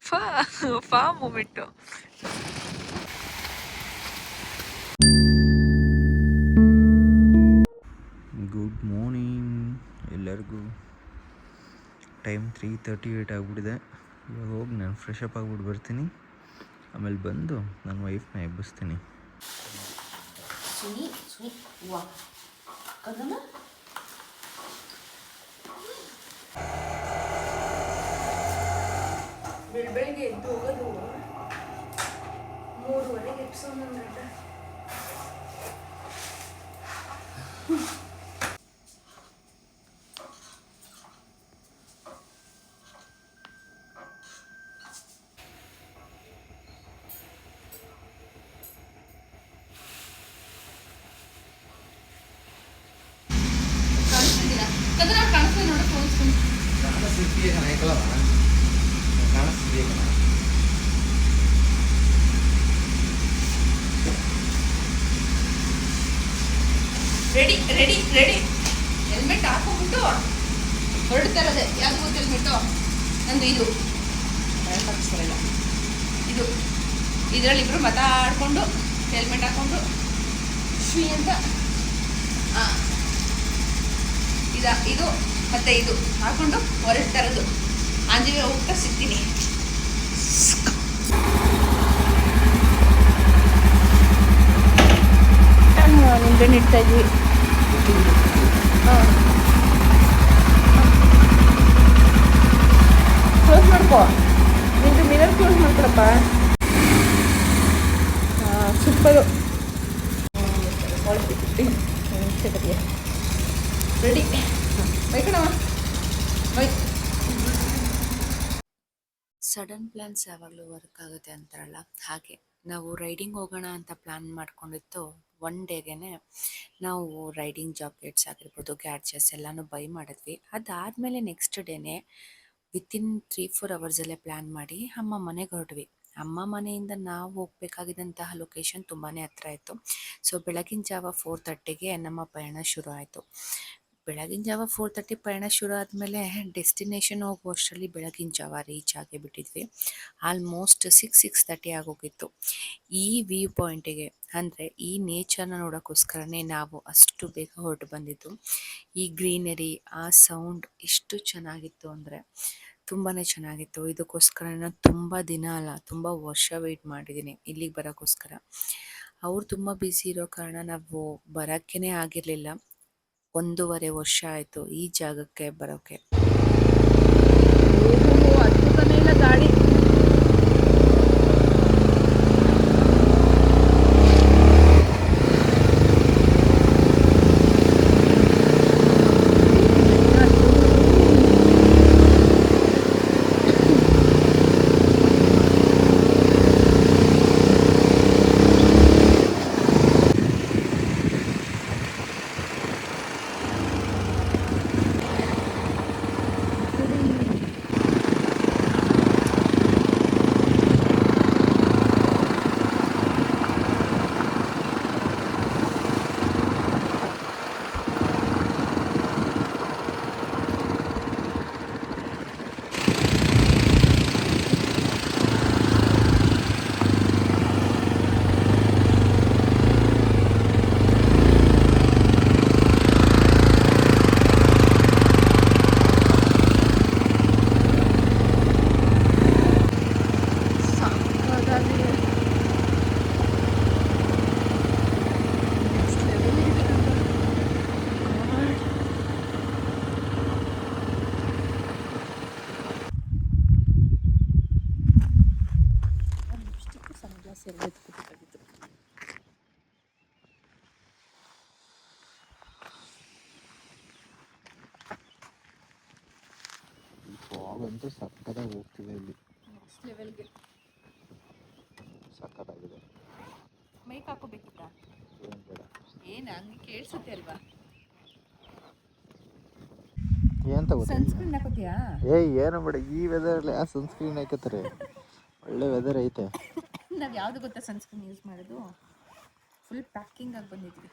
ಫಾ ಫಾ moment. Good morning ಎಲ್ಲರಿಗೂ. ಟೈಮ್ 3:38 ಆಗಿಬಿಟ್ಟಿದೆ. ಇವಾಗ ಹೋಗಿ ನಾನು ಫ್ರೆಶ್ ಅಪ್ ಆಗಿಬಿಟ್ಟು ಬರ್ತೀನಿ. ಆಮೇಲೆ ಬಂದು ನನ್ನ ವೈಫ್ನ ಎಬ್ಬಿಸ್ತೀನಿ. ಬೆಳಗ್ಗೆ ಎದ್ದು ಹೋಗೋದು 3:30 ಎಪ್ಸೋದು ನನ್ನ ಗಂಡ. Ready ready ready. ಹೆಲ್ಮೆಟ್ ಹಾಕೊಂಡ್ಬಿಟ್ಟು ಹೊರಡ್ತಾ ಇರೋದೆ. ಯಾವ್ದು ಗೊತ್ತು ಹೆಲ್ಮೆಟ್ಟು? ನಂದು ಇದು ಹಾಕಿಸ್ತಾರಲ್ಲ ಇದು. ಇದರಲ್ಲಿ ಇಬ್ಬರು ಮಾತಾಡಿಕೊಂಡು ಹೆಲ್ಮೆಟ್ ಹಾಕ್ಕೊಂಡು ಶ್ರೀ ಅಂತ ಇದು ಮತ್ತು ಇದು ಹಾಕ್ಕೊಂಡು ಹೊರಡ್ತಾ ಇರೋದು. ಆಂಜನೇಯ ಹೋಗ್ತಾ ಸಿಗ್ತೀನಿ. ನಿಂಬೆಹಣ್ಣು ಇಡ್ತಾ ಇದ್ವಿ. ಹಾಂ, ಕ್ಲೋಸ್ ಮಾಡ್ಕೋ. ನಿಂದು ಮಿರರ್ ಕ್ಲೋಸ್ ಮಾಡ್ಕೊಳಪ್ಪ. ಹಾಂ, ಸೂಪರು. ರೆಡಿ. ಬೈ ಕಣವ ಬೈ. ಸಡನ್ ಪ್ಲ್ಯಾನ್ಸ್ ಯಾವಾಗಲೂ ವರ್ಕ್ ಆಗುತ್ತೆ ಅಂತಾರಲ್ಲ, ಹಾಗೆ ನಾವು ರೈಡಿಂಗ್ ಹೋಗೋಣ ಅಂತ ಪ್ಲ್ಯಾನ್ ಮಾಡ್ಕೊಂಡಿತ್ತು. ಒನ್ ಡೇಗೆ ನಾವು ರೈಡಿಂಗ್ ಜಾಕೆಟ್ಸ್ ಆಗಿರ್ಬೋದು, ಗ್ಯಾಡ್ಜೆಟ್ಸ್ ಎಲ್ಲನೂ ಬೈ ಮಾಡಿದ್ವಿ. ಅದಾದಮೇಲೆ ನೆಕ್ಸ್ಟ್ ಡೇನೇ ವಿತಿನ್ 3-4 ಅವರ್ಸಲ್ಲೇ ಪ್ಲ್ಯಾನ್ ಮಾಡಿ ಅಮ್ಮ ಮನೆಗೆ ಹೊರಟ್ವಿ. ಅಮ್ಮ ಮನೆಯಿಂದ ನಾವು ಹೋಗಬೇಕಾಗಿದ್ದಂತಹ ಲೊಕೇಶನ್ ತುಂಬಾ ಹತ್ರ ಇತ್ತು. ಸೊ ಬೆಳಗಿನ ಜಾವ 4:30ಗೆ ನಮ್ಮ ಪಯಣ ಶುರು ಆಯಿತು. ಬೆಳಗಿನ ಜಾವ 4:30 ಪಯಣ ಶುರು ಆದಮೇಲೆ ಡೆಸ್ಟಿನೇಷನ್ ಹೋಗುವಷ್ಟರಲ್ಲಿ ಬೆಳಗಿನ ಜಾವ ರೀಚ್ ಆಗಿಬಿಟ್ಟಿದ್ವಿ. ಆಲ್ಮೋಸ್ಟ್ 6:30 ಆಗೋಗಿತ್ತು. ಈ ವ್ಯೂ ಪಾಯಿಂಟಿಗೆ ಅಂದರೆ ಈ ನೇಚರ್ನ ನೋಡೋಕ್ಕೋಸ್ಕರನೇ ನಾವು ಅಷ್ಟು ಬೇಗ ಹೊರಟು ಬಂದಿದ್ದು. ಈ ಗ್ರೀನರಿ, ಆ ಸೌಂಡ್ ಎಷ್ಟು ಚೆನ್ನಾಗಿತ್ತು ಅಂದರೆ ತುಂಬಾ ಚೆನ್ನಾಗಿತ್ತು. ಇದಕ್ಕೋಸ್ಕರ ನಾನು ತುಂಬ ದಿನ ಅಲ್ಲ, ತುಂಬ ವರ್ಷ ವೆಯ್ಟ್ ಮಾಡಿದ್ದೀನಿ ಇಲ್ಲಿಗೆ ಬರೋಕ್ಕೋಸ್ಕರ. ಅವ್ರು ತುಂಬ ಬ್ಯುಸಿ ಇರೋ ಕಾರಣ ನಾವು ಬರೋಕ್ಕೇ ಆಗಿರಲಿಲ್ಲ. 1.5 ವರ್ಷ ಆಯಿತು ಈ ಜಾಗಕ್ಕೆ ಬರೋಕ್ಕೆ. ಹತ್ತುತ್ತಾನೆ ಇಲ್ಲ ಗಾಡಿ. ಫಾಗಂತೂ ಸಕ್ಕತ್ತಾಗಿ ಹೋಗ್ತಿದೆ ಇಲ್ಲಿ. ನೆಕ್ಸ್ಟ್ ಲೆವೆಲ್ಗೆ. ಸಕ್ಕತ್ತಾಗಿದೆ. ಮೈಕ್ ಹಾಕೋಬೇಕಿತ್ತ? ಏನು ಬೇಡ. ಏನು ಹಂಗೆ ಕೇಳಿಸುತ್ತೆ ಅಲ್ವಾ? ಏನು ತಗೋತೀಯ? ಸನ್ಸ್ಕ್ರೀನ್ ಹಾಕೋತೀಯಾ? ಏನು ಬೇಡ. ಈ ವೆದರಲ್ಲಿ ಯಾವ ಸನ್ಸ್ಕ್ರೀನ್ ಹಾಕೋತಾರೆ? ಒಳ್ಳೆ ವೆದರ್ ಐತೆ. ನಾವು ಯಾವುದು ಗೊತ್ತಾ ಸನ್ಸ್ಕ್ರೀನ್ ಯೂಸ್ ಮಾಡೋದು? ಫುಲ್ ಪ್ಯಾಕಿಂಗ್ ಆಗಿ ಬಂದಿದ್ವಿ.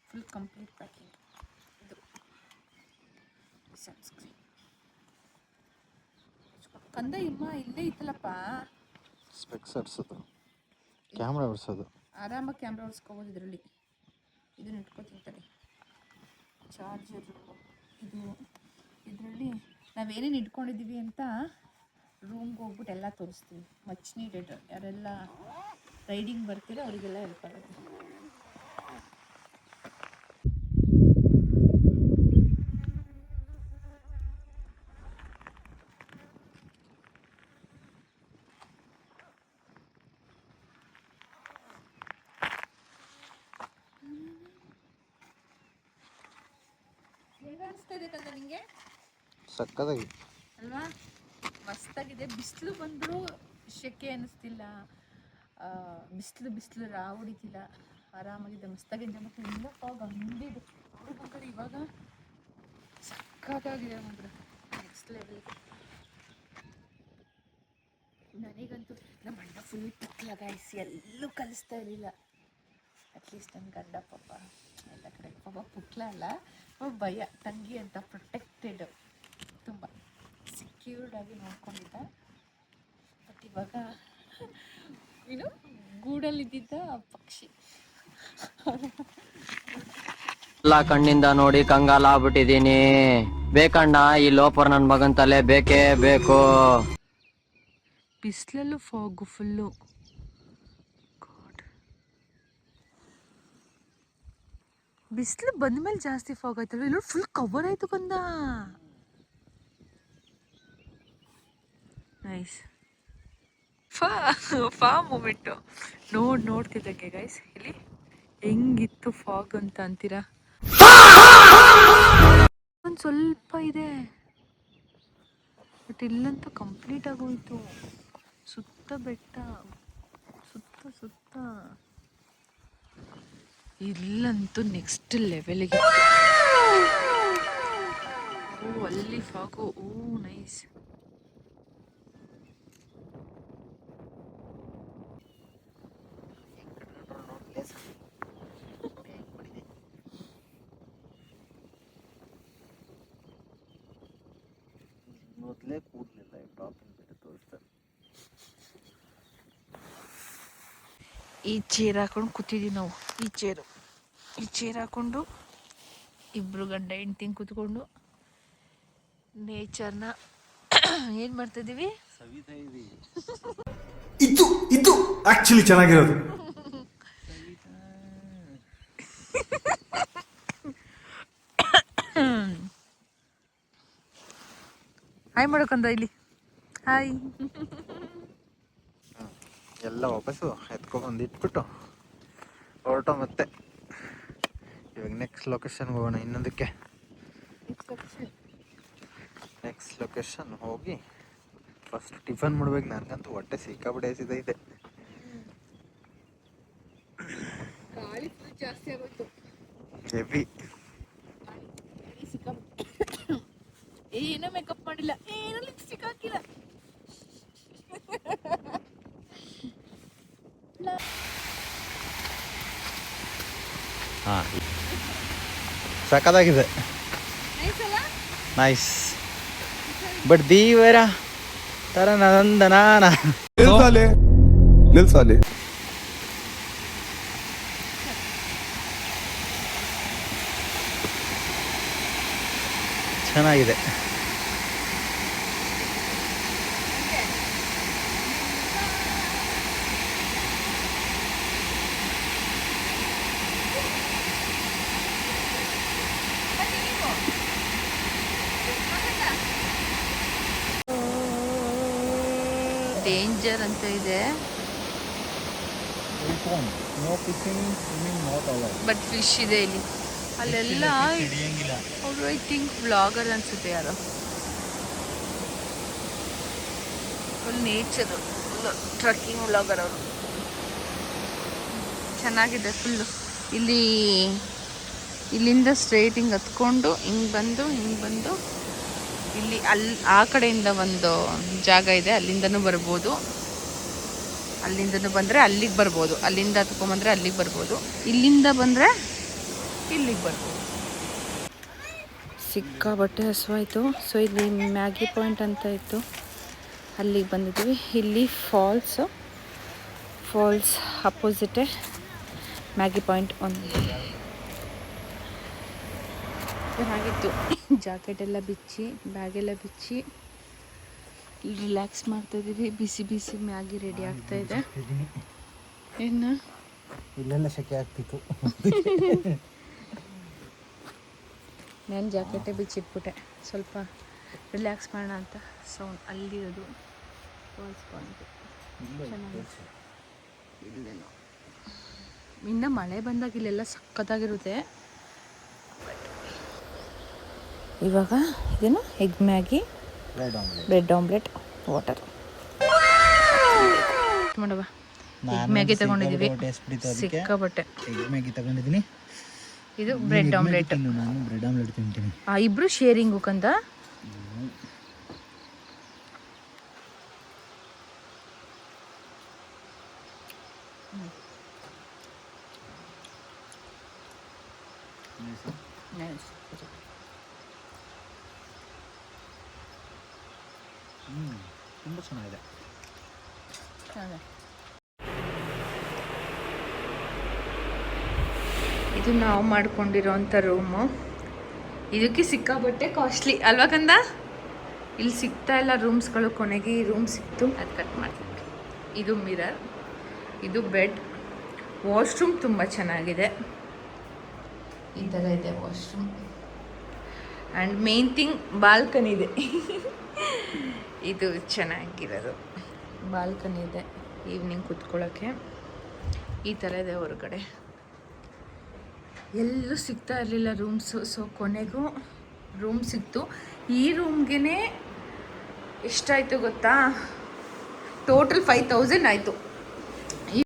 Full complete packing. ಇದು ಸನ್ಸ್ಕ್ರೀನ್ ಕಂದ ಇಮ್ಮ ಇಲ್ಲೇ ಇತ್ತಲ್ಲಪ್ಪ. Specs ಹರ್ಸೋದು, camera ಹೊರ್ಸೋದು. ಆರಾಮಾಗಿ ಕ್ಯಾಮ್ರಾ ಹೊಡ್ಸ್ಕೊಬೋದು ಇದರಲ್ಲಿ. ಇದನ್ನ ಇಟ್ಕೊತಿರ್ತಾರೆ ಚಾರ್ಜರು. ಇದು ಇದರಲ್ಲಿ ನಾವೇನೇನು ಇಟ್ಕೊಂಡಿದ್ದೀವಿ ಅಂತ ರೂಮ್ಗೆ ಹೋಗ್ಬಿಟ್ಟು ಎಲ್ಲ ತೋರಿಸ್ತೀವಿ. Much needed. ಯಾರೆಲ್ಲ ರೈಡಿಂಗ್ ಬರ್ತೀರೋ ಅವರಿಗೆಲ್ಲ ಹೆಲ್ಪ್ ಆಗುತ್ತೆ. ಹೇಗೆ ಅನಿಸ್ತಾ ಇದೆ ಕಂದ ನಿಮಗೆ? ಸಕ್ಕದಾಗಿ ಅಲ್ವಾ? ಮಸ್ತಾಗಿದೆ. ಬಿಸಿಲು ಬಂದರೂ ಶೆಕೆ ಅನ್ನಿಸ್ತಿಲ್ಲ. ಬಿಸಿಲು ರಾವ್ ಹೊಡಿತಿಲ್ಲ. ಆರಾಮಾಗಿದೆ, ಮಸ್ತಾಗಿದೆ. ಮತ್ತು ಎಲ್ಲ ಫಾಗ್ ಹಂಗಿದೆ ಅವ್ರ ಇವಾಗ ಸಕ್ಕತ್ತಾಗಿದೆ ಮಾತ್ರ. Next level. ನನಗಂತೂ ನಮ್ಮ ಅಣ್ಣ ಫುಲ್ ಪುಕ್ಲ ಗಾಯಿಸಿ ಎಲ್ಲೂ ಕಲಿಸ್ತಾ ಇರಲಿಲ್ಲ. ಅಟ್ಲೀಸ್ಟ್ ನನ್ನ ಗಂಡ ಪಾಪ ಎಲ್ಲ ಕಡೆ ಪಾಪ ಪುಕ್ಲ ಅಲ್ಲ, ಭಯ. ತಂಗಿ ಅಂತ ಪ್ರೊಟೆಕ್ಟೆಡ್, ತುಂಬ ಸೆಕ್ಯೂರ್ಡ್ ಆಗಿ ನೋಡ್ಕೊಂಡಿದ್ದ. ಬಟ್ ಇವಾಗ ಏನು ಗೂಡಲ್ಲಿದ್ದಿದ್ದ ಪಕ್ಷಿ ಎಲ್ಲ ಕಣ್ಣಿಂದ ನೋಡಿ ಕಂಗಾಲ ಆಗ್ಬಿಟ್ಟಿದೀನಿ. ಬೇಕಣ್ಣ ಈ ಲೋಪರ್ ನನ್ ಮಗನ್ ತಲೆ ಬೇಕೇ ಬೇಕು. ಬಿಸಿಲಲ್ಲೂ ಫಾಗು ಫುಲ್ಲು. ಬಿಸಿಲು ಬಂದ್ಮೇಲೆ ಜಾಸ್ತಿ ಫಾಗ್ ಆಯ್ತಲ್ಲ. ಇಲ್ಲ ಫುಲ್ ಕವರ್ ಆಯ್ತು ಕಂದ. ನೈಸ್ ಫಾ ಮೂಮೆಂಟು ನೋಡ್ತಿದ್ದಂಗೆ ಗೈಸ್ ಇಲ್ಲಿ ಹೆಂಗಿತ್ತು ಫಾಗ್ ಅಂತ ಅಂತೀರಾ? ಒಂದು ಸ್ವಲ್ಪ ಇದೆ, ಬಟ್ ಇಲ್ಲಂತೂ ಕಂಪ್ಲೀಟ್ ಆಗೋಯ್ತು. ಸುತ್ತ ಬೆಟ್ಟ, ಸುತ್ತ ಇಲ್ಲಂತೂ ನೆಕ್ಸ್ಟ್ ಲೆವೆಲ್ಗೆ. ಓ ಅಲ್ಲಿ ಫಾಗು. ಓ ನೈಸ್. ಮೊದಲೇ ಕೂದಲಿಲ್ಲ ಟಾಪಿನ ಬೇರೆ ತೋರಿಸ್ತಾರೆ. ಈ ಚೇರ್ ಹಾಕೊಂಡು ಕೂತಿದ್ದೀವಿ ನಾವು. ಈ ಚೇರ್ ಹಾಕೊಂಡು ಇಬ್ಬರು ಗಂಡ ಹೆಂಡ್ತಿ ಕೂತ್ಕೊಂಡು ನೇಚರ್ನ ಏನು ಮಾಡ್ತಿದ್ದೀವಿ? ಸವಿತಾ ಇದೀವಿ. ಇದು ಆಕ್ಚುಲಿ ಚೆನ್ನಾಗಿರೋದು. ಹಾಯ್ ಮಾಡೋಕಂದ ಇಲ್ಲಿ. ಹಾಯ್. ಎಲ್ಲ ವಾಪಸ್ಸು ಎತ್ಕೊಬಂದು ಇಟ್ಬಿಟ್ಟು ಹೊರಟೋ ಮತ್ತೆ. ಇವಾಗ ನೆಕ್ಸ್ಟ್ ಲೊಕೇಶನ್ಗೆ ಹೋಗೋಣ. ಇನ್ನೊಂದಕ್ಕೆ ನೆಕ್ಸ್ಟ್ ಲೊಕೇಶನ್ ಹೋಗಿ ಫಸ್ಟ್ ಟಿಫನ್ ಮಾಡ್ಬೇಕು. ನನಗಂತೂ ಹೊಟ್ಟೆ ಸಿಕ್ಕಾಬಿಟ್ಟೆ ಇದೆ. ಗಾಳಿ ಫುಲ್ ಜಾಸ್ತಿ ಆಗೋಯ್ತು. ಹೆವಿ. ಏನೂ ಮೇಕಪ್ ಮಾಡಿಲ್ಲ, ಏನೂ ಲಿಪ್ಸ್ಟಿಕ್ ಹಾಕಿಲ್ಲ. ಹಾಂ, ಸಕ್ಕತ್ತಾಗಿದೆ. ನೈಸ್. ಬಟ್ ದೀವರ ತರ ನಂದನಾನ ನಿಲ್ಸಾಲೆ ಚೆನ್ನಾಗಿದೆ. ಡೇಂಜರ್ ಅಂತ ಇದೆ, ಬಟ್ ಫಿಶ್ ಇದೆ ಇಲ್ಲಿ. ಅಲ್ಲೆಲ್ಲ ಅವರು ಐ ಥಿಂಕ್ ವ್ಲಾಗರ್ ಅನ್ಸುತ್ತೆ ಯಾರೋ. ಫುಲ್ ನೇಚರು, ಟ್ರಕ್ಕಿಂಗ್ ವ್ಲಾಗರ್ ಅವರು. ಚೆನ್ನಾಗಿದೆ ಫುಲ್ಲು. ಇಲ್ಲಿಂದ ಸ್ಟ್ರೈಟ್ ಹಿಂಗೆ ಹತ್ಕೊಂಡು ಹಿಂಗೆ ಬಂದು ಇಲ್ಲಿ ಆ ಕಡೆಯಿಂದ ಒಂದು ಜಾಗ ಇದೆ, ಅಲ್ಲಿಂದನೂ ಬರ್ಬೋದು. ಅಲ್ಲಿಂದನೂ ಬಂದರೆ ಅಲ್ಲಿಗೆ ಬರ್ಬೋದು, ಅಲ್ಲಿಂದ ಹತ್ಕೊಂಬಂದರೆ ಅಲ್ಲಿಗೆ ಬರ್ಬೋದು, ಇಲ್ಲಿಂದ ಬಂದರೆ ಇಲ್ಲಿಗೆ ಬರ್ಬೋದು. ಸಿಕ್ಕಾಬಟ್ಟೆ ಹಸುವಾಯಿತು. ಸೊ ಇಲ್ಲಿ ಮ್ಯಾಗಿ ಪಾಯಿಂಟ್ ಅಂತ ಇತ್ತು, ಅಲ್ಲಿಗೆ ಬಂದಿದ್ದೀವಿ. ಇಲ್ಲಿ ಫಾಲ್ಸ್ ಅಪೋಸಿಟೇ ಮ್ಯಾಗಿ ಪಾಯಿಂಟ್ ಒಂದು ಚೆನ್ನಾಗಿತ್ತು. ಜಾಕೆಟ್ ಎಲ್ಲ ಬಿಚ್ಚಿ ಬ್ಯಾಗೆಲ್ಲ ಬಿಚ್ಚಿ ರಿಲ್ಯಾಕ್ಸ್ ಮಾಡ್ತಾಯಿದ್ದೀವಿ. ಬಿಸಿ ಬಿಸಿ ಮ್ಯಾಗಿ ರೆಡಿ ಆಗ್ತಾಯಿದೆ. ಏನು ಇಲ್ಲೆಲ್ಲ ಶೆಕೆ ಆಗ್ತಿತ್ತು. ನಾನು ಜಾಕೆಟೇ ಬಿಚ್ಚಿಟ್ಬಿಟ್ಟೆ ಸ್ವಲ್ಪ ರಿಲ್ಯಾಕ್ಸ್ ಮಾಡೋಣ ಅಂತ. ಸೌಂಡ್ ಅಲ್ಲಿರೋದು ಫಾಲ್ಸ್ ಪಾಯಿಂಟ್ ಚೆನ್ನಾಗಿದೆ. ಇಲ್ಲೇನೋ ಇನ್ನು ಮಳೆ ಬಂದಾಗ ಇಲ್ಲೆಲ್ಲ ಸಖತ್ತಾಗಿರುತ್ತೆ. ಇವಾಗ ಇದೇನು egg Maggi, bread omelette, water ಮಾಡುವ. ಎಗ್ ಮ್ಯಾಗಿ ತಗೊಂಡಿದ್ದೀವಿ, ಸಿಕ್ಕಾಬಟ್ಟೆ. ಎಗ್ ಮ್ಯಾಗಿ ತಗೊಂಡಿದ್ದೀನಿ. ಇದು ಬ್ರೆಡ್ ಆಮ್ಲೆಟ್. ನಾನು ಬ್ರೆಡ್ ಆಮ್ಲೆಟ್ ತಿಂತೀನಿ. ಇಬ್ರು ಶೇರಿಂಗು ಕಂದ. ತುಂಬ ಚೆನ್ನಾಗಿದೆ. ಇದು ನಾವು ಮಾಡ್ಕೊಂಡಿರೋಂಥ ರೂಮು. ಇದಕ್ಕೆ ಸಿಕ್ಕಾಬಟ್ಟೆ ಕಾಸ್ಟ್ಲಿ ಅಲ್ವಾ ಕಂದ? ಇಲ್ಲಿ ಸಿಗ್ತಾ ಇಲ್ಲ ರೂಮ್ಸ್ಗಳು. ಕೊನೆಗೆ ಈ ರೂಮ್ ಸಿಕ್ತು, ಅದು ಕಟ್ ಮಾಡ್ತೀವಿ. ಇದು ಮಿರರ್, ಇದು ಬೆಡ್. ವಾಶ್ರೂಮ್ ತುಂಬ ಚೆನ್ನಾಗಿದೆ. ಈ ಥರ ಇದೆ washroom. And main thing balcony ಇದೆ. ಇದು ಚೆನ್ನಾಗಿರೋದು. ಬಾಲ್ಕನಿ ಇದೆ ಈವ್ನಿಂಗ್ ಕೂತ್ಕೊಳ್ಳೋಕ್ಕೆ. ಈ ಥರ ಇದೆ ಹೊರಗಡೆ. ಎಲ್ಲೂ ಸಿಗ್ತಾ ಇರಲಿಲ್ಲ ರೂಮ್ಸು. ಸೊ ಕೊನೆಗೂ ರೂಮ್ ಸಿಕ್ತು. ಈ ರೂಮ್ಗೆ ಎಷ್ಟಾಯಿತು ಗೊತ್ತಾ? ಟೋಟಲ್ 5000 ಆಯಿತು.